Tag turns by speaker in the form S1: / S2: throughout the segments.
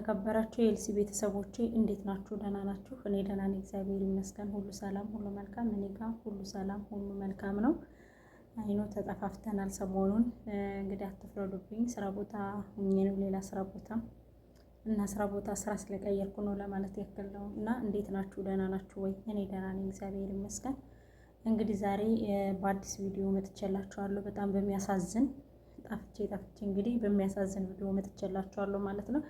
S1: የተከበራችሁ የኤልሲ ቤተሰቦቼ እንዴት ናችሁ? ደህና ናችሁ? እኔ ደህና ነኝ፣ እግዚአብሔር ይመስገን። ሁሉ ሰላም፣ ሁሉ መልካም። እኔ ጋር ሁሉ ሰላም፣ ሁሉ መልካም ነው። አይኖ ተጠፋፍተናል ሰሞኑን። እንግዲህ አትፍረዱብኝ። ስራ ቦታ ሆኜ ነው፣ ሌላ ስራ ቦታ እና ስራ ቦታ ስራ ስለቀየርኩ ነው ለማለት ያክል ነው። እና እንዴት ናችሁ? ደህና ናችሁ ወይ? እኔ ደህና ነኝ፣ እግዚአብሔር ይመስገን። እንግዲህ ዛሬ በአዲስ ቪዲዮ መጥቼላችኋለሁ። በጣም በሚያሳዝን ጠፍቼ እንግዲህ በሚያሳዝን ቪዲዮ መጥቼላችኋለሁ ማለት ነው።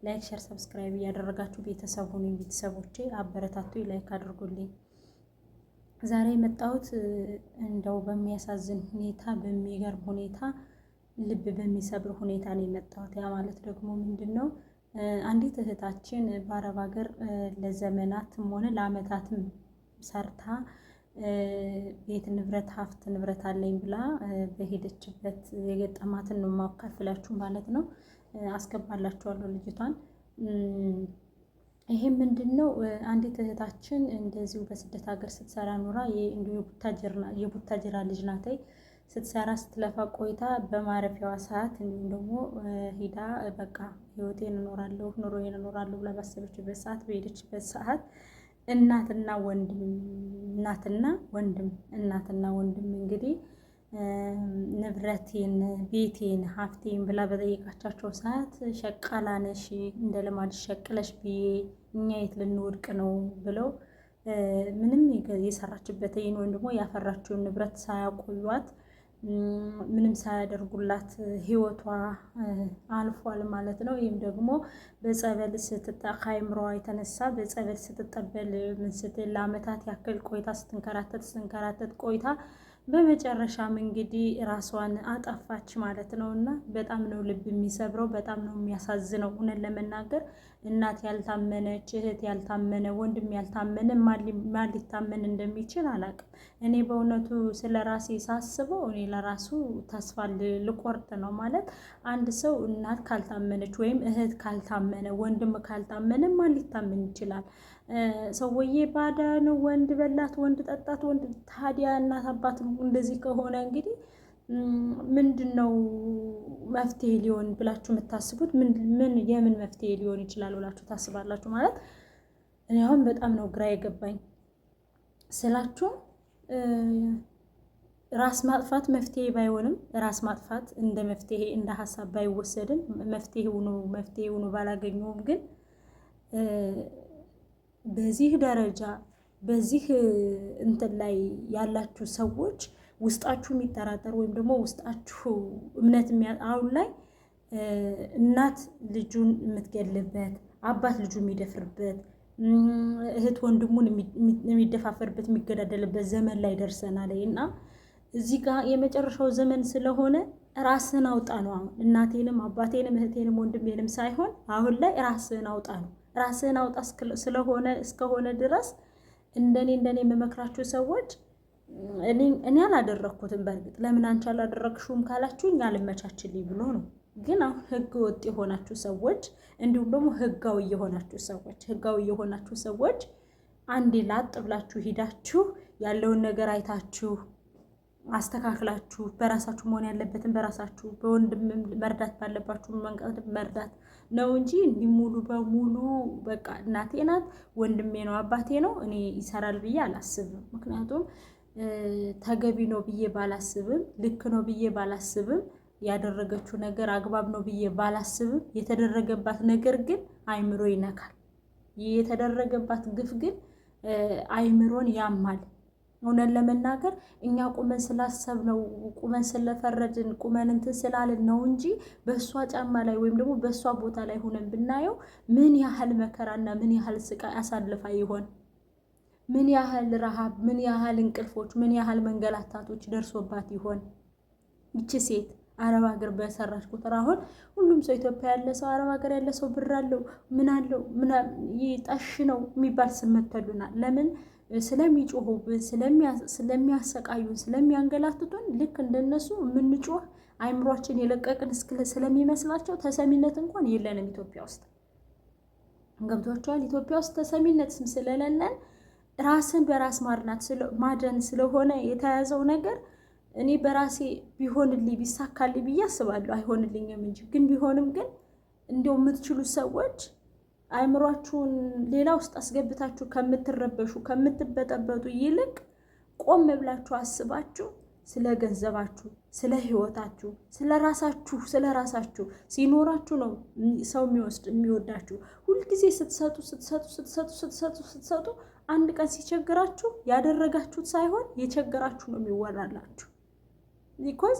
S1: ላይክ፣ ሼር፣ ሰብስክራይብ እያደረጋችሁ ቤተሰብ ሁኑ። ቤተሰቦቼ አበረታቱ፣ ላይክ አድርጉልኝ። ዛሬ የመጣሁት እንደው በሚያሳዝን ሁኔታ፣ በሚገርም ሁኔታ፣ ልብ በሚሰብር ሁኔታ ነው የመጣሁት። ያ ማለት ደግሞ ምንድነው? አንዲት እህታችን በአረብ ሀገር ለዘመናትም ሆነ ለአመታትም ሰርታ ቤት ንብረት ሀብት ንብረት አለኝ ብላ በሄደችበት የገጠማትን ነው የማካፍላችሁ ማለት ነው። አስገባላችኋለሁ ልጅቷን። ይሄ ምንድነው? አንዲት እህታችን እንደዚሁ በስደት ሀገር ስትሰራ ኑራ የቡታጅራ ልጅ ናት። ስትሰራ ስትለፋ ቆይታ በማረፊያዋ ሰዓት እንዲሁም ደግሞ ሂዳ በቃ ህይወቴን እኖራለሁ ኑሮዬን እኖራለሁ ብላ ባሰበችበት ሰዓት በሄደችበት ሰዓት እናትና ወንድም እንግዲህ ንብረቴን ቤቴን ሀብቴን ብላ በጠየቃቻቸው ሰዓት ሸቃላ ነሽ እንደ ልማድ ሸቅለሽ ብዬ እኛ የት ልንወድቅ ነው ብለው ምንም የሰራችበት ወይም ደግሞ ያፈራችውን ንብረት ሳያቆዩት ምንም ሳያደርጉላት ህይወቷ አልፏል ማለት ነው። ይህም ደግሞ በጸበል ከአይምሮዋ የተነሳ በጸበል ስትጠበል ምን ስትል ለአመታት ያክል ቆይታ ስትንከራተት ቆይታ በመጨረሻም እንግዲህ ራሷን አጠፋች ማለት ነው። እና በጣም ነው ልብ የሚሰብረው፣ በጣም ነው የሚያሳዝነው። እውነት ለመናገር እናት ያልታመነች እህት ያልታመነ ወንድም ያልታመነ ማን ሊታመን እንደሚችል አላውቅም። እኔ በእውነቱ ስለ ራሴ ሳስበው እኔ ለራሱ ተስፋ ልቆርጥ ነው ማለት። አንድ ሰው እናት ካልታመነች ወይም እህት ካልታመነ ወንድም ካልታመነ ማን ሊታመን ይችላል? ሰውዬ ባዳ ነው፣ ወንድ በላት፣ ወንድ ጠጣት፣ ወንድ ታዲያ እናት አባት እንደዚህ ከሆነ እንግዲህ ምንድነው መፍትሄ ሊሆን ብላችሁ የምታስቡት? የምን መፍትሄ ሊሆን ይችላል ብላችሁ ታስባላችሁ? ማለት እኔ አሁን በጣም ነው ግራ የገባኝ ስላችሁ። ራስ ማጥፋት መፍትሄ ባይሆንም ራስ ማጥፋት እንደ መፍትሄ እንደ ሀሳብ ባይወሰድም መፍትሄ ሆኖ ባላገኘውም ግን በዚህ ደረጃ በዚህ እንትን ላይ ያላችሁ ሰዎች ውስጣችሁ የሚጠራጠር ወይም ደግሞ ውስጣችሁ እምነት አሁን ላይ እናት ልጁን የምትገልበት፣ አባት ልጁ የሚደፍርበት፣ እህት ወንድሙን የሚደፋፈርበት የሚገዳደልበት ዘመን ላይ ደርሰናል። እና እዚህ ጋር የመጨረሻው ዘመን ስለሆነ ራስን አውጣ ነው። አሁን እናቴንም አባቴንም እህቴንም ወንድሜንም ሳይሆን አሁን ላይ ራስን አውጣ ነው። ራስን አውጣ እስከሆነ ድረስ እንደኔ የምመክራችሁ ሰዎች እኔ አላደረኩትም። በእርግጥ ለምን አንቺ አላደረግሽውም ካላችሁኝ አልመቻችልኝ ብሎ ነው። ግን አሁን ህገ ወጥ የሆናችሁ ሰዎች እንዲሁም ደግሞ ህጋዊ የሆናችሁ ሰዎች አንዴ ላጥ ብላችሁ ሂዳችሁ ያለውን ነገር አይታችሁ አስተካክላችሁ በራሳችሁ መሆን ያለበትን በራሳችሁ በወንድም መርዳት ባለባችሁ መንቀድ መርዳት ነው እንጂ እንዲህ ሙሉ በሙሉ በቃ እናቴ ናት ወንድሜ ነው አባቴ ነው እኔ ይሰራል ብዬ አላስብም። ምክንያቱም ተገቢ ነው ብዬ ባላስብም፣ ልክ ነው ብዬ ባላስብም፣ ያደረገችው ነገር አግባብ ነው ብዬ ባላስብም፣ የተደረገባት ነገር ግን አይምሮ ይነካል። የተደረገባት ግፍ ግን አይምሮን ያማል። እውነት ለመናገር እኛ ቁመን ስላሰብነው ቁመን ስለፈረድን ቁመን እንትን ስላልን ነው እንጂ በእሷ ጫማ ላይ ወይም ደግሞ በእሷ ቦታ ላይ ሆነን ብናየው ምን ያህል መከራና ምን ያህል ስቃይ አሳልፋ ይሆን? ምን ያህል ረሃብ፣ ምን ያህል እንቅልፎች፣ ምን ያህል መንገላታቶች ደርሶባት ይሆን? ይቺ ሴት አረብ ሀገር በሰራች ቁጥር አሁን ሁሉም ሰው ኢትዮጵያ ያለ ሰው አረብ ሀገር ያለ ሰው ብር አለው ምን አለው ጠሽ ነው የሚባል ስም መተሉናል። ለምን? ስለሚጮሁብን፣ ስለሚያሰቃዩን፣ ስለሚያንገላትቱን ልክ እንደነሱ የምንጮህ አይምሯችን የለቀቅን ስለሚመስላቸው ተሰሚነት እንኳን የለንም ኢትዮጵያ ውስጥ። ገብቷቸዋል? ኢትዮጵያ ውስጥ ተሰሚነት ስም ስለሌለን ራስን በራስ ማድረን ስለሆነ የተያዘው ነገር እኔ በራሴ ቢሆንልኝ ቢሳካልኝ ብዬ አስባለሁ። አይሆንልኝም እንጂ ግን ቢሆንም ግን እንደው የምትችሉ ሰዎች አእምሯችሁን ሌላ ውስጥ አስገብታችሁ ከምትረበሹ ከምትበጠበጡ ይልቅ ቆም ብላችሁ አስባችሁ ስለ ገንዘባችሁ፣ ስለ ህይወታችሁ፣ ስለ ራሳችሁ ሲኖራችሁ ነው ሰው የሚወዳችሁ። ሁልጊዜ ስትሰጡ አንድ ቀን ሲቸግራችሁ ያደረጋችሁት ሳይሆን የቸገራችሁ ነው የሚወራላችሁ። ቢኮዝ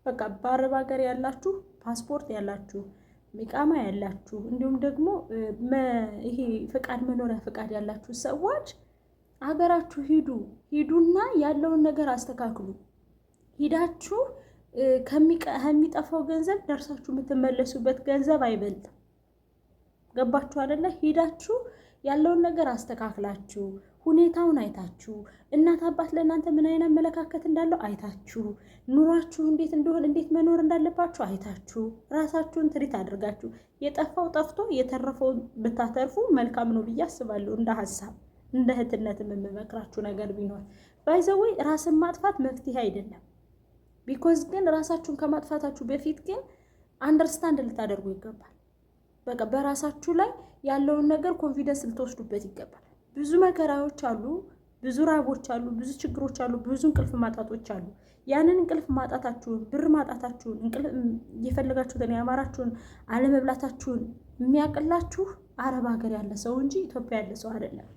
S1: በቃ በአረብ ሀገር ያላችሁ ፓስፖርት ያላችሁ ሚቃማ ያላችሁ እንዲሁም ደግሞ ይሄ ፍቃድ መኖሪያ ፍቃድ ያላችሁ ሰዎች አገራችሁ ሂዱና ያለውን ነገር አስተካክሉ። ሂዳችሁ ከሚጠፋው ገንዘብ ደርሳችሁ የምትመለሱበት ገንዘብ አይበልጥም። ገባችሁ አይደለ? ሂዳችሁ ያለውን ነገር አስተካክላችሁ ሁኔታውን አይታችሁ እናት አባት ለእናንተ ምን አይነት አመለካከት እንዳለው አይታችሁ ኑሯችሁ እንዴት እንደሆነ እንዴት መኖር እንዳለባችሁ አይታችሁ ራሳችሁን ትሪት አድርጋችሁ የጠፋው ጠፍቶ የተረፈው ብታተርፉ መልካም ነው ብዬ አስባለሁ። እንደ ሀሳብ እንደ እህትነት የምመክራችሁ ነገር ቢኖር ባይዘወይ ራስን ማጥፋት መፍትሄ አይደለም። ቢኮዝ ግን ራሳችሁን ከማጥፋታችሁ በፊት ግን አንደርስታንድ ልታደርጉ ይገባል። በቃ በራሳችሁ ላይ ያለውን ነገር ኮንፊደንስ ልትወስዱበት ይገባል። ብዙ መከራዎች አሉ፣ ብዙ ራቦች አሉ፣ ብዙ ችግሮች አሉ፣ ብዙ እንቅልፍ ማጣቶች አሉ። ያንን እንቅልፍ ማጣታችሁን፣ ብር ማጣታችሁን፣ የፈለጋችሁትን ያማራችሁን አለመብላታችሁን የሚያቅላችሁ አረብ ሀገር ያለ ሰው እንጂ ኢትዮጵያ ያለ ሰው አይደለም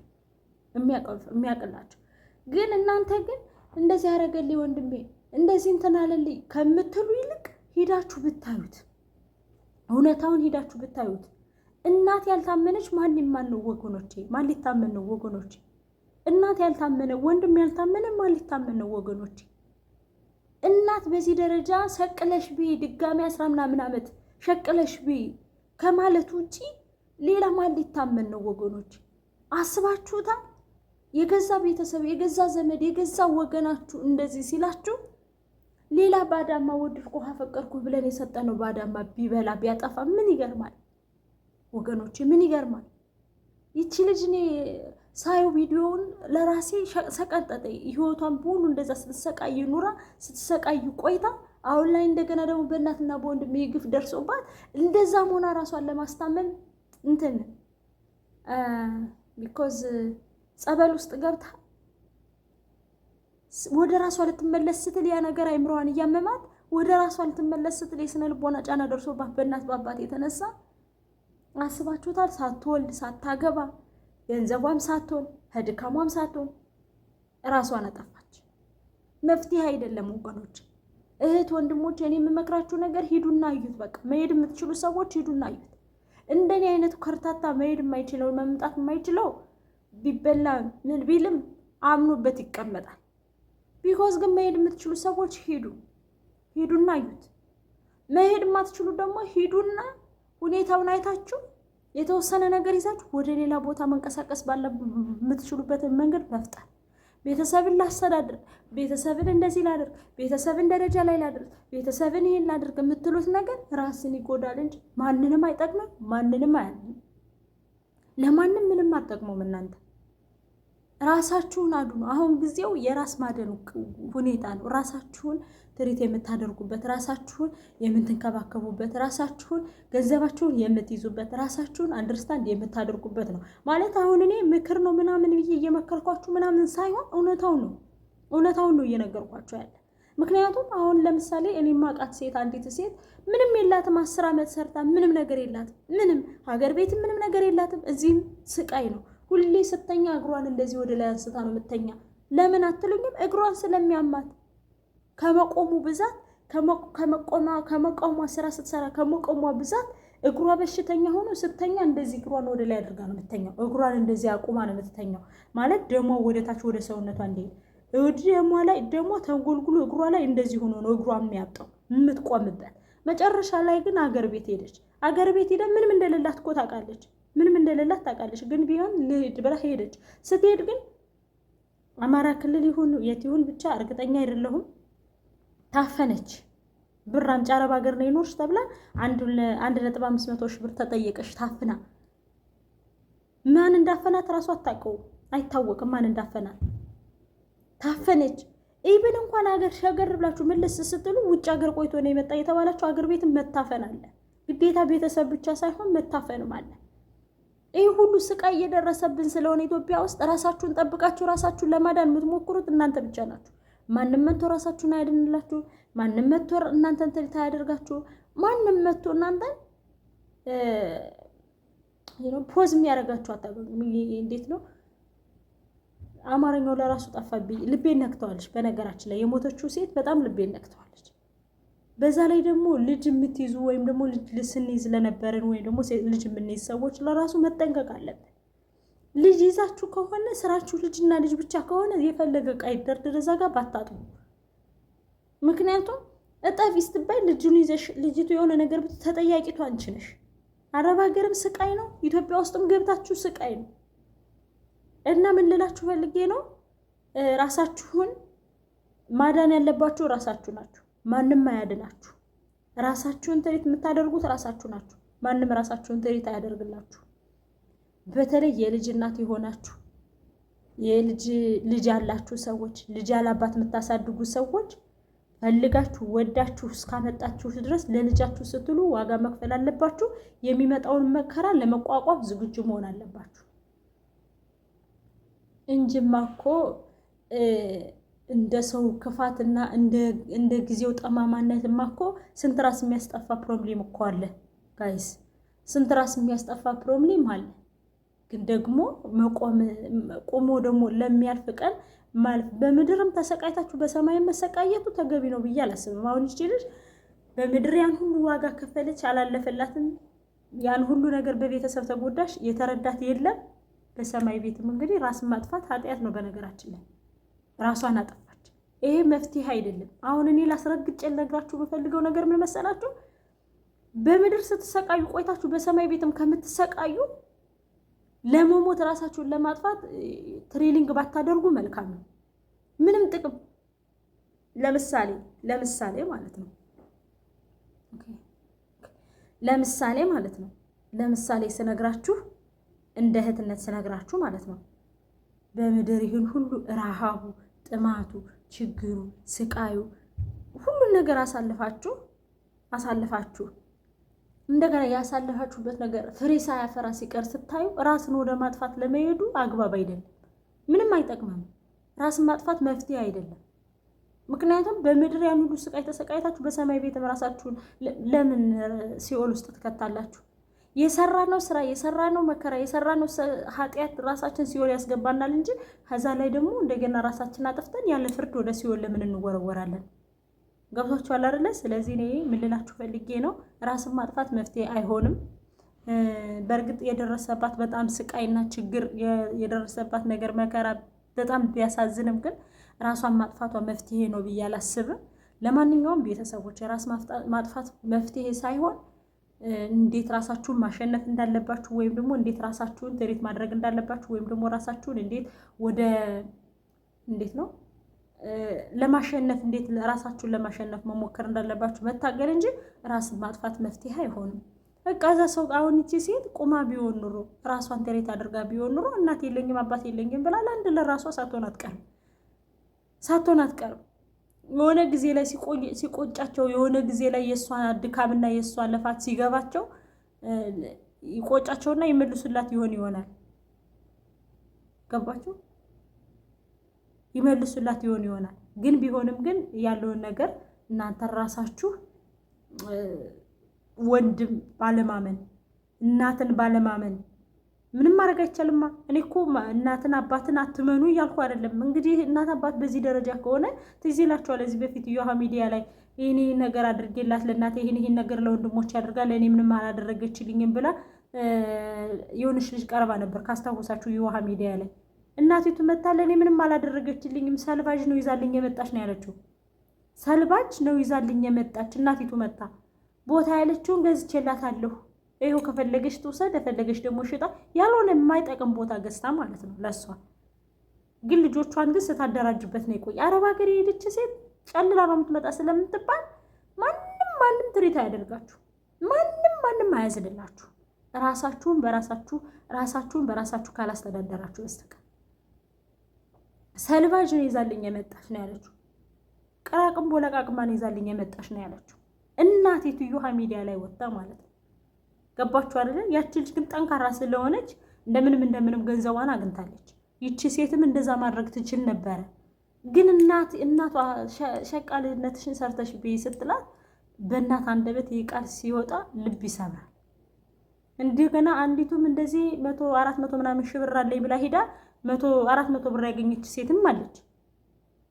S1: የሚያቅላችሁ። ግን እናንተ ግን እንደዚህ ያደረገልኝ ወንድሜ እንደዚህ እንትን አለልኝ ከምትሉ ይልቅ ሂዳችሁ ብታዩት፣ እውነታውን ሂዳችሁ ብታዩት። እናት ያልታመነች ማን ሊማን ነው ወገኖቼ? ማን ሊታመን ነው ወገኖቼ? እናት ያልታመነ ወንድም ያልታመነ ማን ሊታመን ነው ወገኖቼ? እናት በዚህ ደረጃ ሰቅለሽ ቢ ድጋሚ 10 ምናምን ዓመት ሸቅለሽ ቢ ከማለት ውጪ ሌላ ማን ሊታመን ነው ወገኖቼ? አስባችሁታል? የገዛ ቤተሰብ፣ የገዛ ዘመድ፣ የገዛ ወገናችሁ እንደዚህ ሲላችሁ ሌላ ባዳማ ወድርቆ አፈቀርኩ ብለን የሰጠነው ባዳማ ቢበላ ቢያጠፋ ምን ይገርማል ወገኖቼ? ምን ይገርማል? ይቺ ልጅ እኔ ሳየው ቪዲዮውን ለራሴ ሰቀጠጠ። ህይወቷን በሙሉ እንደዛ ስትሰቃይ ኑራ ስትሰቃይ ቆይታ አሁን ላይ እንደገና ደግሞ በእናትና በወንድም ግፍ ደርሶባት እንደዛ ሆና ራሷን ለማስታመን እንትን ቢኮዝ ጸበል ውስጥ ገብታ ወደ ራሷ ልትመለስ ስትል ያ ነገር አይምሮዋን እያመማት ወደ ራሷ ልትመለስ ስትል የስነ ልቦና ጫና ደርሶባት በእናት በአባት የተነሳ አስባችሁታል? ሳትወልድ ሳታገባ ገንዘቧም ሳትሆን ከድካሟም ሳትሆን ራሷን አጠፋች። መፍትሄ አይደለም ወገኖች። እህት ወንድሞች፣ እኔ የምመክራችሁ ነገር ሂዱና እዩት። በቃ መሄድ የምትችሉ ሰዎች ሂዱና እዩት። እንደኔ አይነቱ ከርታታ መሄድ የማይችለው መምጣት የማይችለው ቢበላ ምን ቢልም አምኖበት ይቀመጣል። ቢኮዝ ግን መሄድ የምትችሉ ሰዎች ሂዱና እዩት። መሄድ የማትችሉ ደግሞ ሂዱና ሁኔታውን አይታችሁ የተወሰነ ነገር ይዛችሁ ወደ ሌላ ቦታ መንቀሳቀስ የምትችሉበትን መንገድ መፍጠር። ቤተሰብን ላስተዳድር፣ ቤተሰብን እንደዚህ ላድርግ፣ ቤተሰብን ደረጃ ላይ ላድርግ፣ ቤተሰብን ይሄን ላድርግ የምትሉት ነገር ራስን ይጎዳል እንጂ ማንንም አይጠቅምም። ማንንም አያልም። ለማንም ምንም አትጠቅሙም። እናንተ ራሳችሁን አድኑ። አሁን ጊዜው የራስ ማደን ሁኔታ ነው። ራሳችሁን ትሪት የምታደርጉበት፣ ራሳችሁን የምትንከባከቡበት፣ ራሳችሁን ገንዘባችሁን የምትይዙበት፣ ራሳችሁን አንደርስታንድ የምታደርጉበት ነው ማለት። አሁን እኔ ምክር ነው ምናምን ብዬ እየመከርኳችሁ ምናምን ሳይሆን እውነታውን ነው እየነገርኳችሁ ያለ። ምክንያቱም አሁን ለምሳሌ እኔ ማቃት ሴት አንዲት ሴት ምንም የላትም፣ 10 ዓመት ሰርታ ምንም ነገር የላትም፣ ምንም ሀገር ቤትም ምንም ነገር የላትም። እዚህም ስቃይ ነው። ሁሌ ስተኛ እግሯን እንደዚህ ወደ ላይ አንስታ ነው የምተኛ። ለምን አትሉኝም? እግሯን ስለሚያማት ከመቆሙ ብዛት ከመቆሟ ስራ ስትሰራ ከመቆሟ ብዛት እግሯ በሽተኛ ሆኖ ስተኛ እንደዚህ እግሯን ወደ ላይ አድርጋ ነው የምተኛው። እግሯን እንደዚህ አቁማ ነው የምትተኛው ማለት ደሞ ወደ ታች ወደ ሰውነቷ እንዲሄድ ደሞ ላይ ደሞ ተንጎልጉሎ እግሯ ላይ እንደዚህ ሆኖ ነው እግሯ የሚያብጠው የምትቆምበት። መጨረሻ ላይ ግን አገር ቤት ሄደች። አገር ቤት ሄደ ምንም እንደሌላት እኮ ታውቃለች። ምንም እንደሌላት ታውቃለች። ግን ቢሆን ልሂድ ብላ ሄደች። ስትሄድ ግን አማራ ክልል ይሁን የት ይሁን ብቻ እርግጠኛ አይደለሁም ታፈነች። ብር አምጪ አረብ ሀገር ነው ይኖርሽ ተብላ 1.500 ሺህ ብር ተጠየቀሽ ታፍና። ማን እንዳፈናት ራሱ አይታወቅም ማን እንዳፈናት። ታፈነች። ኢብን እንኳን ሀገር ሸገር ብላችሁ መለስ ስትሉ ውጭ ሀገር ቆይቶ ነው የመጣ የተባላችሁ ሀገር ቤት መታፈን አለ። ግዴታ ቤተሰብ ብቻ ሳይሆን መታፈንም አለ። ይህ ሁሉ ስቃይ እየደረሰብን ስለሆነ ኢትዮጵያ ውስጥ ራሳችሁን ጠብቃችሁ ራሳችሁን ለማዳን የምትሞክሩት እናንተ ብቻ ናችሁ። ማንም መጥቶ ራሳችሁን አያድንላችሁ። ማንም መጥቶ እናንተን ትሪት አያደርጋችሁ። ማንም መጥቶ እናንተን ፖዝ የሚያደርጋችሁ አታገኙም። እንዴት ነው አማርኛው ለራሱ ጠፋብኝ። ልቤን ነክተዋለች። በነገራችን ላይ የሞተችው ሴት በጣም ልቤን ነክተዋለች። በዛ ላይ ደግሞ ልጅ የምትይዙ ወይም ደግሞ ልጅ ስንይዝ ለነበረን ወይም ደግሞ ልጅ የምንይዝ ሰዎች ለራሱ መጠንቀቅ አለብን። ልጅ ይዛችሁ ከሆነ ስራችሁ ልጅና ልጅ ብቻ ከሆነ የፈለገ ዕቃ ይደርድር እዛ ጋር ባታጥሙ። ምክንያቱም እጠፊ ስትባይ ልጁን ይዘሽ ልጅቱ የሆነ ነገር ተጠያቂቱ አንቺ ነሽ። አረብ ሀገርም ስቃይ ነው፣ ኢትዮጵያ ውስጥም ገብታችሁ ስቃይ ነው። እና ምን ልላችሁ ፈልጌ ነው፣ ራሳችሁን ማዳን ያለባችሁ ራሳችሁ ናችሁ። ማንም አያድናችሁ። ራሳችሁን ትሪት የምታደርጉት ራሳችሁ ናችሁ። ማንም ራሳችሁን ትሪት አያደርግላችሁ። በተለይ የልጅ እናት የሆናችሁ ልጅ ያላችሁ ሰዎች፣ ልጅ ያላባት የምታሳድጉ ሰዎች ፈልጋችሁ ወዳችሁ እስካመጣችሁ ድረስ ለልጃችሁ ስትሉ ዋጋ መክፈል አለባችሁ። የሚመጣውን መከራ ለመቋቋም ዝግጁ መሆን አለባችሁ እንጂማ እኮ እንደ ሰው ክፋትና እንደ ጊዜው ጠማማነትማ እኮ ስንት ራስ የሚያስጠፋ ፕሮብሌም እኮ አለ ጋይስ፣ ስንት ራስ የሚያስጠፋ ፕሮብሌም አለ። ግን ደግሞ ቆሞ ደግሞ ለሚያልፍ ቀን ማለፍ፣ በምድርም ተሰቃይታችሁ በሰማይም መሰቃየቱ ተገቢ ነው ብዬ አላስብም። አሁን ይችላል በምድር ያን ሁሉ ዋጋ ከፈለች አላለፈላትም፣ ያን ሁሉ ነገር በቤተሰብ ተጎዳሽ፣ የተረዳት የለም። በሰማይ ቤትም እንግዲህ ራስን ማጥፋት ኃጢአት ነው። በነገራችን ላይ ራሷን አጠፋች። ይሄ መፍትሄ አይደለም። አሁን እኔ ላስረግጬ ልነግራችሁ በፈልገው ነገር ምን መሰላችሁ? በምድር ስትሰቃዩ ቆይታችሁ በሰማይ ቤትም ከምትሰቃዩ ለመሞት ራሳችሁን ለማጥፋት ትሬኒንግ ባታደርጉ መልካም ነው። ምንም ጥቅም ለምሳሌ ማለት ነው ስነግራችሁ እንደ እህትነት ስነግራችሁ ማለት ነው። በምድር ይህን ሁሉ ረሃቡ፣ ጥማቱ፣ ችግሩ፣ ስቃዩ ሁሉን ነገር አሳልፋችሁ እንደገና ያሳለፋችሁበት ነገር ፍሬ ሳያፈራ ሲቀር ስታዩ ራስን ወደ ማጥፋት ለመሄዱ አግባብ አይደለም። ምንም አይጠቅምም። ራስን ማጥፋት መፍትሄ አይደለም። ምክንያቱም በምድር ያን ሁሉ ስቃይ ተሰቃይታችሁ በሰማይ ቤትም ራሳችሁን ለምን ሲኦል ውስጥ ትከታላችሁ? የሰራነው ስራ፣ የሰራነው መከራ፣ የሰራነው ኃጢአት ራሳችን ሲኦል ያስገባናል እንጂ ከዛ ላይ ደግሞ እንደገና ራሳችን አጥፍተን ያለ ፍርድ ወደ ሲኦል ለምን እንወረወራለን? ገብቷችኋል አይደለ? ስለዚህ እኔ ምን ልላችሁ ፈልጌ ነው፣ ራስን ማጥፋት መፍትሄ አይሆንም። በእርግጥ የደረሰባት በጣም ስቃይና ችግር የደረሰባት ነገር መከራ በጣም ቢያሳዝንም ግን ራሷን ማጥፋቷ መፍትሄ ነው ብዬ አላስብም። ለማንኛውም ቤተሰቦች የራስ ማጥፋት መፍትሄ ሳይሆን እንዴት ራሳችሁን ማሸነፍ እንዳለባችሁ ወይም ደግሞ እንዴት ራሳችሁን ትሪት ማድረግ እንዳለባችሁ ወይም ደግሞ ራሳችሁን እንዴት ነው ለማሸነፍ እንዴት ራሳችሁን ለማሸነፍ መሞከር እንዳለባችሁ መታገል እንጂ ራስን ማጥፋት መፍትሄ አይሆንም። በቃ እዛ ሰው አሁን እቺ ሴት ቁማ ቢሆን ኑሮ ራሷን ትሪት አድርጋ ቢሆን ኑሮ እናት የለኝም አባት የለኝም ብላ ለአንድ ለራሷ ሳትሆን አትቀርም። የሆነ ጊዜ ላይ ሲቆጫቸው የሆነ ጊዜ ላይ የእሷን ድካምና የእሷን ልፋት ሲገባቸው ይቆጫቸውና ይመልሱላት ይሆናል። ገባችሁ? ይመልሱላት ይሆናል። ግን ቢሆንም ግን ያለውን ነገር እናንተ ራሳችሁ ወንድም ባለማመን እናትን ባለማመን ምንም ማድረግ አይቻልማ። እኔ እኮ እናትን አባትን አትመኑ እያልኩ አይደለም። እንግዲህ እናት አባት በዚህ ደረጃ ከሆነ ትዝ ይላችኋል። እዚህ በፊት ዮሃ ሚዲያ ላይ ይሄን ነገር አድርጌላት ለእናቴ ይሄን ነገር ለወንድሞች ያደርጋል ለእኔ ምንም አላደረገችልኝም ብላ የሆነች ልጅ ቀርባ ነበር ካስታወሳችሁ። ዮሃ ሚዲያ ላይ እናቲቱ መታ ለእኔ ምንም አላደረገችልኝም ሰልባጅ ነው ይዛልኝ የመጣች ነው ያለችው። ሰልባጅ ነው ይዛልኝ የመጣች እናቲቱ መታ ቦታ ያለችውን ገዝቼላታለሁ፣ ይሄው ከፈለገች ትውሰድ ከፈለገች ደግሞ ሽጣ፣ ያልሆነ የማይጠቅም ቦታ ገዝታ ማለት ነው ለሷ። ግን ልጆቿን ግን ስታደራጅበት ነው የቆየ። አረብ ሀገር የሄደች ሴት ጨልላ ነው የምትመጣ ስለምትባል ማንም ትሪት አያደርጋችሁ፣ ማንም አያዝልላችሁ። ራሳችሁን በራሳችሁ ካላስተዳደራችሁ በስተቀር ሰልባጅ ነው ይዛልኝ የመጣች ነው ያለችው። ቀራቅም ቦለቃቅማ ነው ይዛልኝ የመጣች ነው ያለችው እናቲቱ ዮሃ ሚዲያ ላይ ወጣ ማለት ነው። ገባችሁ አይደለ? ያቺ ልጅ ግን ጠንካራ ስለሆነች እንደምንም ገንዘቧን አግኝታለች። ይቺ ሴትም እንደዛ ማድረግ ትችል ነበረ። ግን እናቷ ሸቃልነትሽን ሰርተሽ ብይ ስትላት በእናት አንደበት ይህ ቃል ሲወጣ ልብ ይሰብራል። እንደገና አንዲቱም እንደዚህ 400 ምናምን ሺህ ብር አለኝ ብላ ሄዳ 400 ብር ያገኘች ሴትም አለች።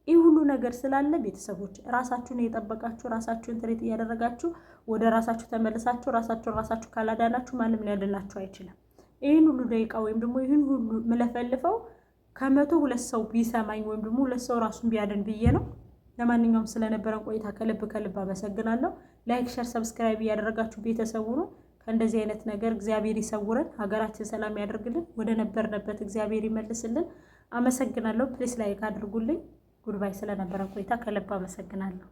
S1: ይህ ሁሉ ነገር ስላለ ቤተሰቦች ራሳችሁን የጠበቃችሁ ራሳችሁን ትሬት እያደረጋችሁ ወደ ራሳችሁ ተመልሳችሁ ራሳችሁ ካላዳናችሁ ማንም ሊያድናችሁ አይችልም። ይህን ሁሉ ደቂቃ ወይም ደግሞ ይህን ሁሉ ምለፈልፈው ከ100 2 ሰው ቢሰማኝ ወይም ደግሞ 2 ሰው ራሱን ቢያድን ብዬ ነው። ለማንኛውም ስለነበረን ቆይታ ከልብ አመሰግናለሁ። ላይክ፣ ሸር፣ ሰብስክራይብ እያደረጋችሁ ቤተሰቡ ነው። ከእንደዚህ አይነት ነገር እግዚአብሔር ይሰውረን፣ ሀገራችን ሰላም ያደርግልን፣ ወደ ነበርንበት እግዚአብሔር ይመልስልን። አመሰግናለሁ። ፕሊስ ላይክ አድርጉልኝ። ጉድባይ ስለነበረን ቆይታ ከልብ አመሰግናለሁ።